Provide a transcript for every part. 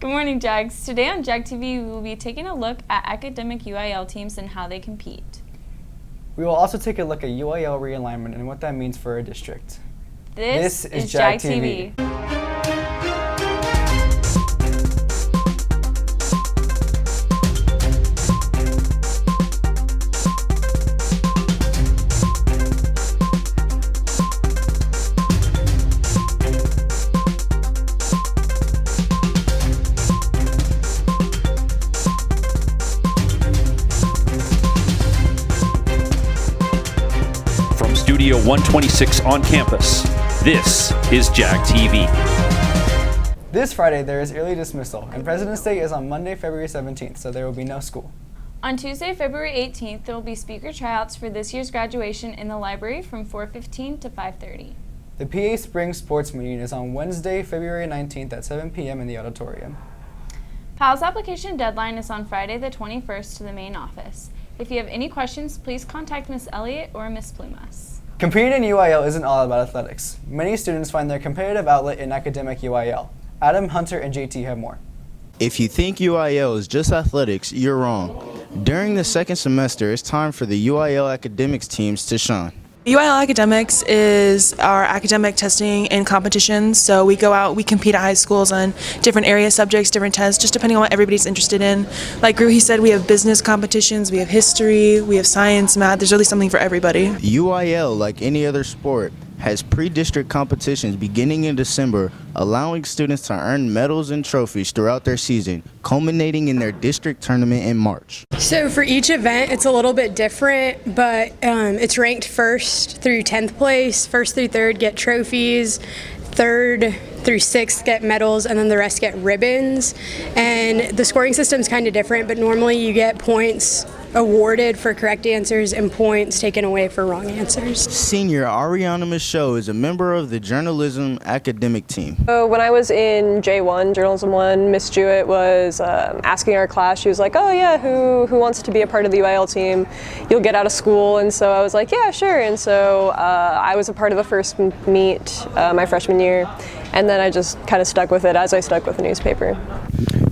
Good morning, JAGs. Today on JAG TV, we will be taking a look at academic UIL teams and how they compete. We will also take a look at UIL realignment and what that means for our district. This is JAG TV. Studio 126 on campus. This is JAG TV. This Friday there is early dismissal, and President's Day is on Monday, February 17th, so there will be no school. On Tuesday, February 18th, there will be speaker tryouts for this year's graduation in the library from 4:15 to 5:30. The PA Spring Sports Meeting is on Wednesday, February 19th at 7 p.m. in the auditorium. PALS application deadline is on Friday the 21st to the main office. If you have any questions, please contact Ms. Elliott or Ms. Plumas. Competing in UIL isn't all about athletics. Many students find their competitive outlet in academic UIL. Adam, Hunter, and JT have more. If you think UIL is just athletics, you're wrong. During the second semester, it's time for the UIL academics teams to shine. UIL Academics is our academic testing and competitions. So we go out, we compete at high schools on different area subjects, different tests, just depending on what everybody's interested in. Like Ruhi said, we have business competitions, we have history, we have science, math. There's really something for everybody. UIL, like any other sport, has pre-district competitions beginning in December, allowing students to earn medals and trophies throughout their season, culminating in their district tournament in March. So for each event, it's a little bit different, but it's ranked 1st through 10th place. 1st through 3rd get trophies, 3rd through 6th get medals, and then the rest get ribbons. And the scoring system's kind of different, but normally you get points awarded for correct answers and points taken away for wrong answers. Senior Ariana Michaud is a member of the journalism academic team. So when I was in J1, Journalism 1, Miss Jewett was asking our class, she was like, oh yeah, who wants to be a part of the UIL team? You'll get out of school. And so I was like, yeah, sure. And so I was a part of the first meet my freshman year. And then I just kind of stuck with it as I stuck with the newspaper.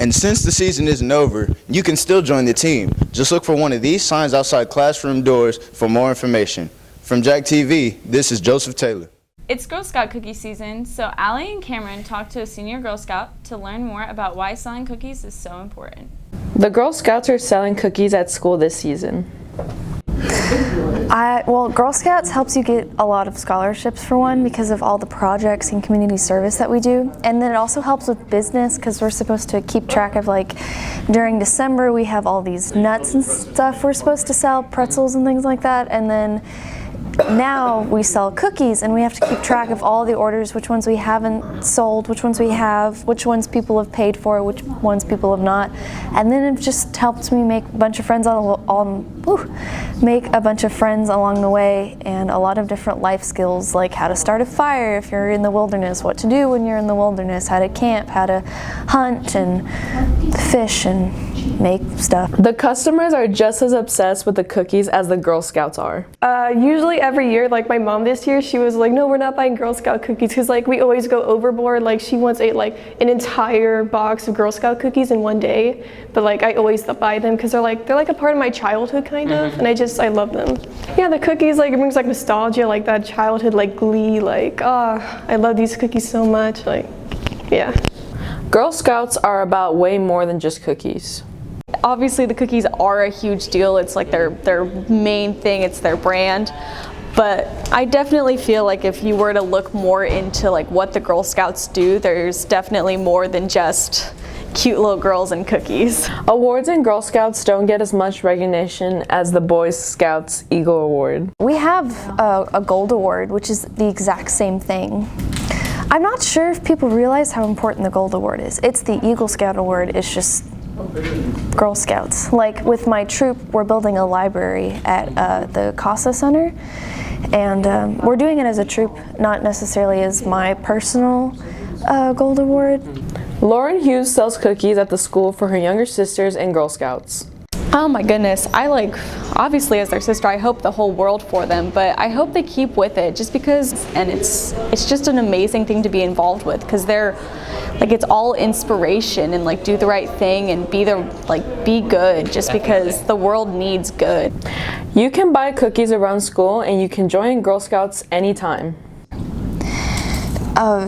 And since the season isn't over, you can still join the team. Just look for one of these signs outside classroom doors for more information. From JAG TV, this is Joseph Taylor. It's Girl Scout cookie season, so Allie and Cameron talked to a senior Girl Scout to learn more about why selling cookies is so important. The Girl Scouts are selling cookies at school this season. Well, Girl Scouts helps you get a lot of scholarships for one because of all the projects and community service that we do, and then it also helps with business because we're supposed to keep track of, like, during December we have all these nuts and stuff we're supposed to sell, pretzels and things like that, and then now we sell cookies and we have to keep track of all the orders, which ones we haven't sold, which ones we have, which ones people have paid for, which ones people have not. And then it just helps me make a bunch of friends along the way, and a lot of different life skills like how to start a fire if you're in the wilderness, what to do when you're in the wilderness, how to camp, how to hunt and fish and make stuff. The customers are just as obsessed with the cookies as the Girl Scouts are. Usually every year, like my mom this year, she was like, no, we're not buying Girl Scout cookies because like we always go overboard. Like she once ate like an entire box of Girl Scout cookies in one day, but like I always buy them because they're like a part of my childhood kind of, and I love them. Yeah, the cookies, like it brings like nostalgia, like that childhood like glee, like I love these cookies so much, like yeah. Girl Scouts are about way more than just cookies. Obviously the cookies are a huge deal. It's like their main thing, it's their brand. But I definitely feel like if you were to look more into like what the Girl Scouts do, there's definitely more than just cute little girls and cookies. Awards in Girl Scouts don't get as much recognition as the Boy Scouts Eagle Award. We have a Gold Award, which is the exact same thing. I'm not sure if people realize how important the Gold Award is. It's the Eagle Scout Award, it's just Girl Scouts. Like with my troop, we're building a library at the CASA Center, and we're doing it as a troop, not necessarily as my personal Gold Award. Lauren Hughes sells cookies at the school for her younger sisters and Girl Scouts. Oh my goodness, obviously as their sister, I hope the whole world for them, but I hope they keep with it just because, and it's just an amazing thing to be involved with because they're, it's all inspiration and do the right thing and be good just because the world needs good. You can buy cookies around school and you can join Girl Scouts anytime.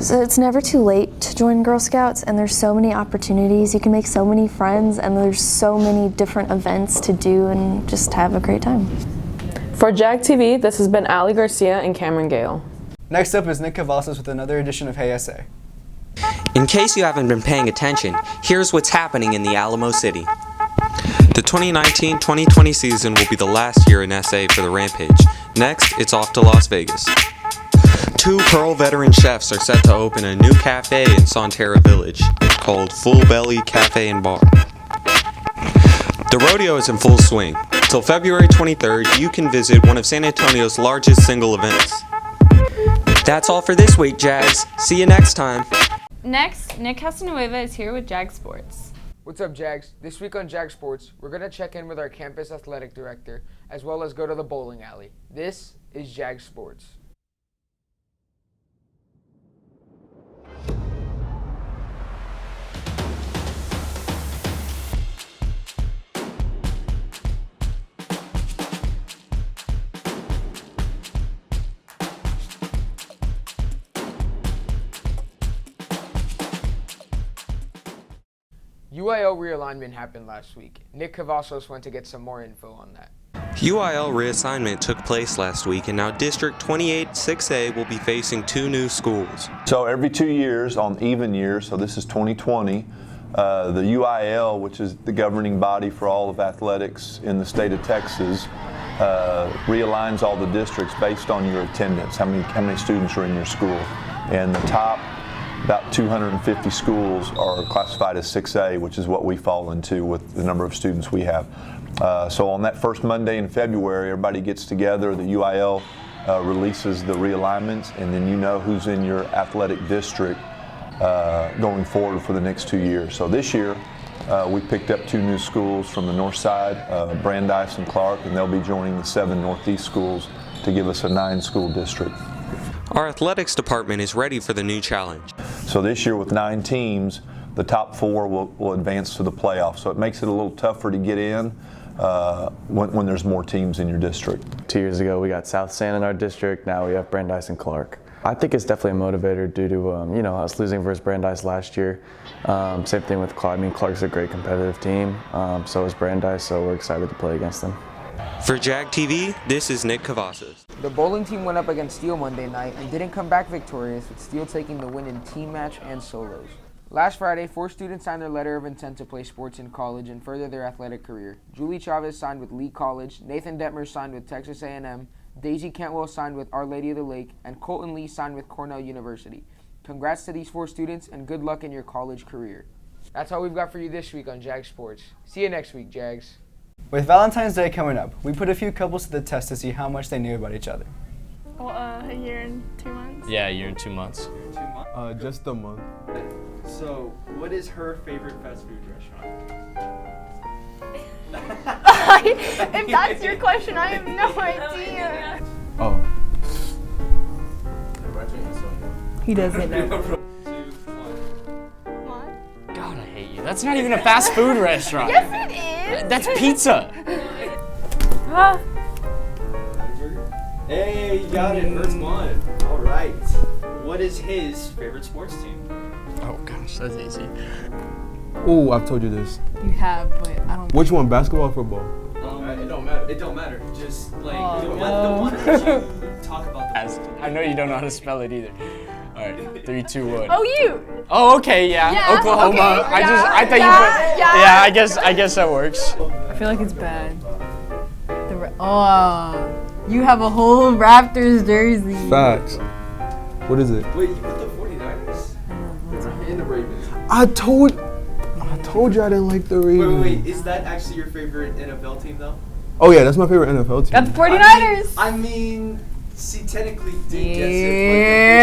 So it's never too late to join Girl Scouts, and there's so many opportunities. You can make so many friends, and there's so many different events to do and just have a great time. For JAG TV, this has been Ali Garcia and Cameron Gale. Next up is Nick Cavazos with another edition of Hey SA. In case you haven't been paying attention, here's what's happening in the Alamo City. The 2019-2020 season will be the last year in SA for the Rampage. Next, it's off to Las Vegas. 2 Pearl veteran chefs are set to open a new cafe in Sonterra Village. It's called Full Belly Cafe and Bar. The rodeo is in full swing. Till February 23rd, you can visit one of San Antonio's largest single events. That's all for this week, Jags. See you next time. Next, Nick Casanueva is here with JAG Sports. What's up, Jags? This week on JAG Sports, we're going to check in with our campus athletic director, as well as go to the bowling alley. This is JAG Sports. UIL realignment happened last week. Nick Cavazos went to get some more info on that. UIL reassignment took place last week, and now District 28 6A will be facing 2 new schools. So every 2 years, on even years, so this is 2020, the UIL, which is the governing body for all of athletics in the state of Texas, realigns all the districts based on your attendance, how many students are in your school. And the top about 250 schools are classified as 6A, which is what we fall into with the number of students we have. So on that first Monday in February, everybody gets together, the UIL releases the realignments, and then you know who's in your athletic district going forward for the next 2 years. So this year, we picked up 2 new schools from the north side, Brandeis and Clark, and they'll be joining the 7 Northeast schools to give us a 9-school district. Our athletics department is ready for the new challenge. So this year with 9 teams, the top 4 will advance to the playoffs. So it makes it a little tougher to get in when there's more teams in your district. 2 years ago we got South San in our district, now we have Brandeis and Clark. I think it's definitely a motivator due to us losing versus Brandeis last year. Same thing with Clark. I mean, Clark's a great competitive team, so is Brandeis, so we're excited to play against them. For JAG TV, this is Nick Cavazos. The bowling team went up against Steele Monday night and didn't come back victorious, with Steele taking the win in team match and solos. Last Friday, 4 students signed their letter of intent to play sports in college and further their athletic career. Julie Chavez signed with Lee College, Nathan Detmer signed with Texas A&M, Daisy Cantwell signed with Our Lady of the Lake, and Colton Lee signed with Cornell University. Congrats to these 4 students and good luck in your college career. That's all we've got for you this week on JAG Sports. See you next week, Jags. With Valentine's Day coming up, we put a few couples to the test to see how much they knew about each other. Well, a year and 2 months. Yeah, a year and 2 months. Just a month. So, what is her favorite fast food restaurant? If that's your question, I have no idea. Oh. He doesn't know. 2, 1. God, I hate you. That's not even a fast food restaurant. Yes, it is. That's pizza. Hey, you got it. First one. All right. What is his favorite sports team? Oh gosh, that's easy. Oh, I've told you this. You have, but I don't. Which one, basketball or football? It don't matter. It don't matter. Just like the one that you talk about. I know you don't know how to spell it either. All right, 3, 2, 1. Oh, you. Oh, okay, yeah. Oklahoma. Okay, I thought you put. Yeah. Yeah, I guess that works. I feel like it's bad. You have a whole Raptors jersey. Facts. What is it? Wait, you put the 49ers? And the Ravens. I told you I didn't like the Ravens. Wait. Is that actually your favorite NFL team, though? Oh yeah, that's my favorite NFL team. Got the 49ers. I mean, see, technically, did guess it.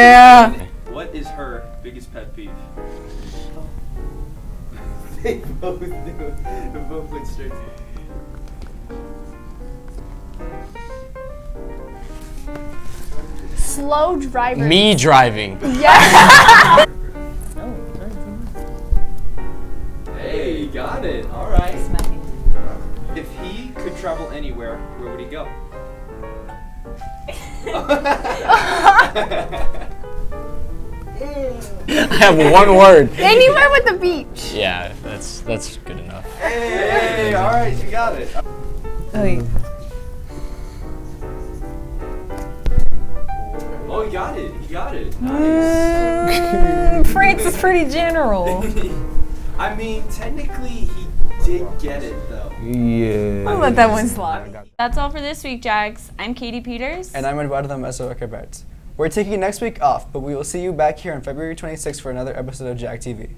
Yeah. What is her biggest pet peeve? They both knew. They both went straight to it. slow driver. Me driving. Yes. Hey, you got it. All right. If he could travel anywhere, where would he go? I have one word. Anywhere with the beach. Yeah, that's good enough. Hey, all right, you got it. Oh, you got it. You got it. Nice. France is pretty general. I mean, technically, he did get it, though. Yeah. I'll let that one slide. That's all for this week, Jags. I'm Katie Peters. And I'm Eduardo Meso. We're taking next week off, but we will see you back here on February 26th for another episode of JAG TV.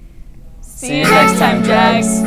See you next time, Jags.